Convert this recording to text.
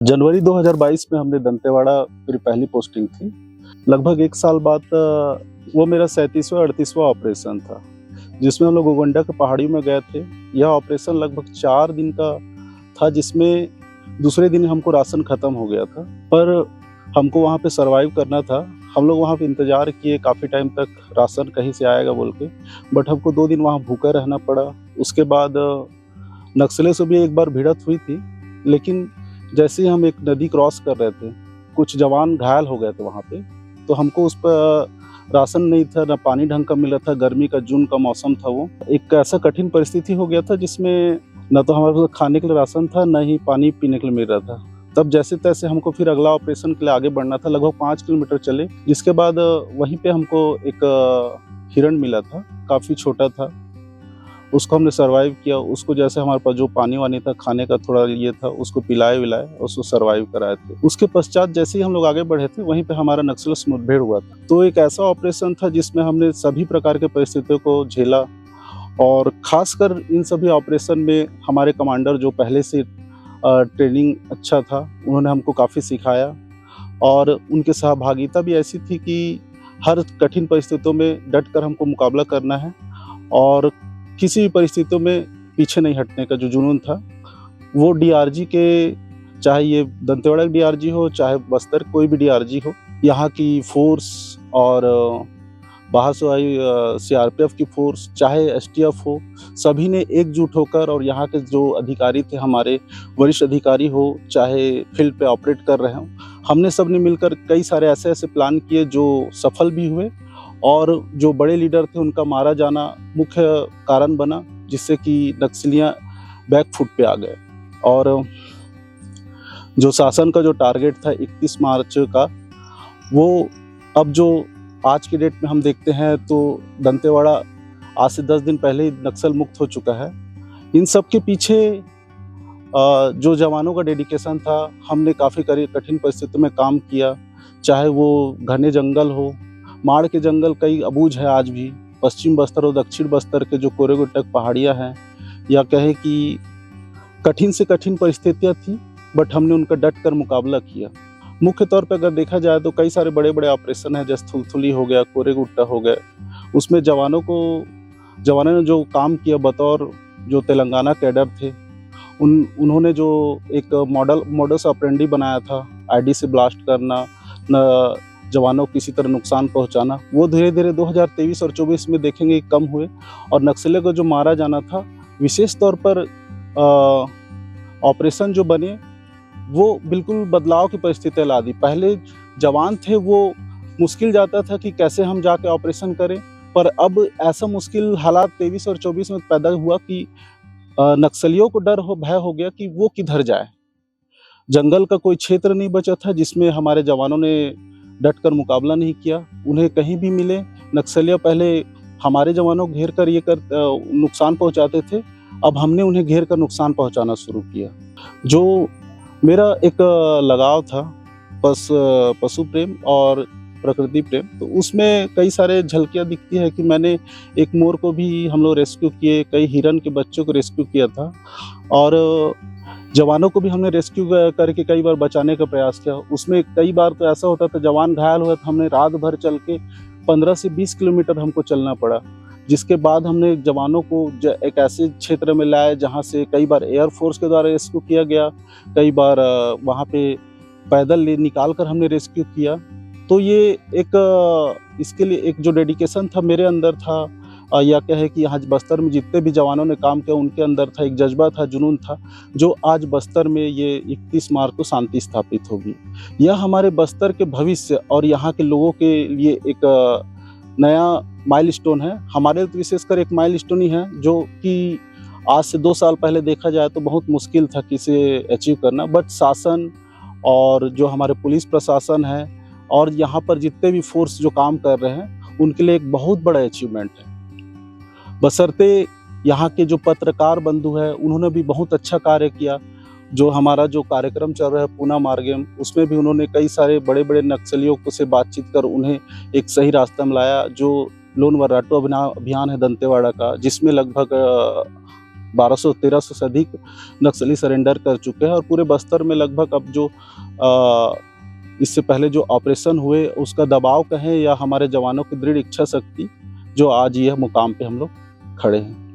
जनवरी 2022 में हमने दंतेवाड़ा मेरी पहली पोस्टिंग थी। लगभग 1 साल बाद वो मेरा 37वां 38वां ऑपरेशन था, जिसमें हम लोग गोगंडा के पहाड़ियों में गए थे। यह ऑपरेशन लगभग 4 दिन का था, जिसमें दूसरे दिन हमको राशन खत्म हो गया था, पर हमको वहाँ पे सर्वाइव करना था। हम लोग वहाँ पे इंतज़ार किए काफ़ी टाइम तक, राशन कहीं से आएगा बोल के, बट हमको 2 दिन वहाँ भूखे रहना पड़ा। उसके बाद नक्सलियों से भी एक बार भिड़ंत हुई थी, लेकिन जैसे ही हम एक नदी क्रॉस कर रहे थे, कुछ जवान घायल हो गए थे वहाँ पे, तो हमको उस पर राशन नहीं था, ना पानी ढंग का मिला था, गर्मी का जून का मौसम था वो। एक ऐसा कठिन परिस्थिति हो गया था जिसमें ना तो हमारे पास खाने के लिए राशन था, ना ही पानी पीने के लिए मिल रहा था। तब जैसे-तैसे हमको फिर अगला ऑपरेशन के लिए आगे बढ़ना था, लगभग 5 किलोमीटर चले, जिसके बाद वहीं पे हमको एक हिरण मिला था, काफ़ी छोटा था। उसको हमने सर्वाइव किया, उसको जैसे हमारे पास जो पानी-वानी था, खाने का थोड़ा ये था, उसको पिलाए-विलाए और उसको सर्वाइव कराए थे। उसके पश्चात जैसे ही हम लोग आगे बढ़े थे, वहीं पे हमारा नक्सलियों से मुठभेड़ हुआ था। तो एक ऐसा ऑपरेशन था जिसमें हमने सभी प्रकार के परिस्थितियों को झेला, और ख़ासकर इन सभी ऑपरेशन में हमारे कमांडर जो पहले से ट्रेनिंग अच्छा था, उन्होंने हमको काफ़ी सिखाया, और उनकी सहभागिता भी ऐसी थी कि हर कठिन परिस्थितियों में डट कर हमको मुकाबला करना है, और किसी भी परिस्थितियों में पीछे नहीं हटने का जो जुनून था, वो डीआरजी के, चाहे ये दंतेवाड़ा की डीआरजी हो, चाहे बस्तर कोई भी डीआरजी हो, यहाँ की फ़ोर्स और बाहर से आई सीआरपीएफ की फ़ोर्स, चाहे एसटीएफ हो, सभी ने एकजुट होकर, और यहाँ के जो अधिकारी थे, हमारे वरिष्ठ अधिकारी हो, चाहे फील्ड पे ऑपरेट कर रहे हों, हमने सब ने मिलकर कई सारे ऐसे-ऐसे प्लान किए जो सफल भी हुए, और जो बड़े लीडर थे उनका मारा जाना मुख्य कारण बना, जिससे कि नक्सलियाँ बैक फुट पे आ गए। और जो शासन का जो टारगेट था 31 मार्च का, वो अब जो आज की डेट में हम देखते हैं तो दंतेवाड़ा आज से 10 दिन पहले ही नक्सल मुक्त हो चुका है। इन सब के पीछे जो जवानों का डेडिकेशन था, हमने काफ़ी कठिन परिस्थितियों में काम किया, चाहे वो घने जंगल हो, माड़ के जंगल कई अबूझ है आज भी, पश्चिम बस्तर और दक्षिण बस्तर के जो कोरेगुट्टक पहाड़ियाँ हैं, या कहें कि कठिन से कठिन परिस्थितियाँ थी, बट हमने उनका डट कर मुकाबला किया। मुख्य तौर पे अगर देखा जाए तो कई सारे बड़े-बड़े ऑपरेशन हैं, जैसे थुलथुली हो गया, कोरेगुट्टा हो गए। उसमें जवानों ने जो काम किया बतौर जो तेलंगाना कैडर थे, उन्होंने जो एक मॉडस ऑपरेंडी बनाया था, आईडी से ब्लास्ट करना, न जवानों को किसी तरह नुकसान पहुंचाना, वो धीरे-धीरे 2023 और 24 में देखेंगे कम हुए, और नक्सलियों को जो मारा जाना था, विशेष तौर पर ऑपरेशन जो बने, वो बिल्कुल बदलाव की परिस्थितियाँ ला दी। पहले जवान थे, वो मुश्किल जाता था कि कैसे हम जाके ऑपरेशन करें, पर अब ऐसा मुश्किल हालात 23 और 24 में पैदा हुआ कि नक्सलियों को भय हो गया कि वो किधर जाए। जंगल का कोई क्षेत्र नहीं बचा था जिसमें हमारे जवानों ने डटकर मुकाबला नहीं किया। उन्हें कहीं भी मिले, नक्सलिया पहले हमारे जवानों को घेर कर नुकसान पहुंचाते थे, अब हमने उन्हें घेर कर नुकसान पहुंचाना शुरू किया। जो मेरा एक लगाव था पशु प्रेम और प्रकृति प्रेम, तो उसमें कई सारे झलकियाँ दिखती है कि मैंने एक मोर को भी हम लोग रेस्क्यू किए, कई हिरन के बच्चों को रेस्क्यू किया था, और जवानों को भी हमने रेस्क्यू करके कई बार बचाने का प्रयास किया। उसमें कई बार तो ऐसा होता था, जवान घायल हुआ तो हमने रात भर चल के 15 से 20 किलोमीटर हमको चलना पड़ा, जिसके बाद हमने जवानों को एक ऐसे क्षेत्र में लाया जहाँ से कई बार एयरफोर्स के द्वारा रेस्क्यू किया गया, कई बार वहाँ पे पैदल निकाल कर हमने रेस्क्यू किया। तो ये इसके लिए एक जो डेडिकेशन था मेरे अंदर था, या कहे कि आज बस्तर में जितने भी जवानों ने काम किया उनके अंदर था, एक जज्बा था, जुनून था, जो आज बस्तर में ये 31 मार्च को शांति स्थापित होगी। यह हमारे बस्तर के भविष्य और यहाँ के लोगों के लिए एक नया माइलस्टोन है। हमारे लिए विशेषकर एक माइलस्टोन ही है, जो कि आज से 2 साल पहले देखा जाए तो बहुत मुश्किल था कि इसे अचीव करना, बट शासन और जो हमारे पुलिस प्रशासन है और यहाँ पर जितने भी फोर्स जो काम कर रहे हैं, उनके लिए एक बहुत बड़ा अचीवमेंट है। बशर्ते यहाँ के जो पत्रकार बंधु हैं, उन्होंने भी बहुत अच्छा कार्य किया। जो हमारा जो कार्यक्रम चल रहा है पूना मार्गम, उसमें भी उन्होंने कई सारे बड़े-बड़े नक्सलियों को से बातचीत कर उन्हें एक सही रास्ता में लाया। जो लोन वर्राटू अभियान है दंतेवाड़ा का, जिसमें लगभग 1200-1300 से अधिक नक्सली सरेंडर कर चुके हैं और पूरे बस्तर में लगभग अब जो इससे पहले जो ऑपरेशन हुए उसका दबाव कहें या हमारे जवानों की दृढ़ इच्छा शक्ति जो आज यह मुकाम पे हम लोग खड़े हैं।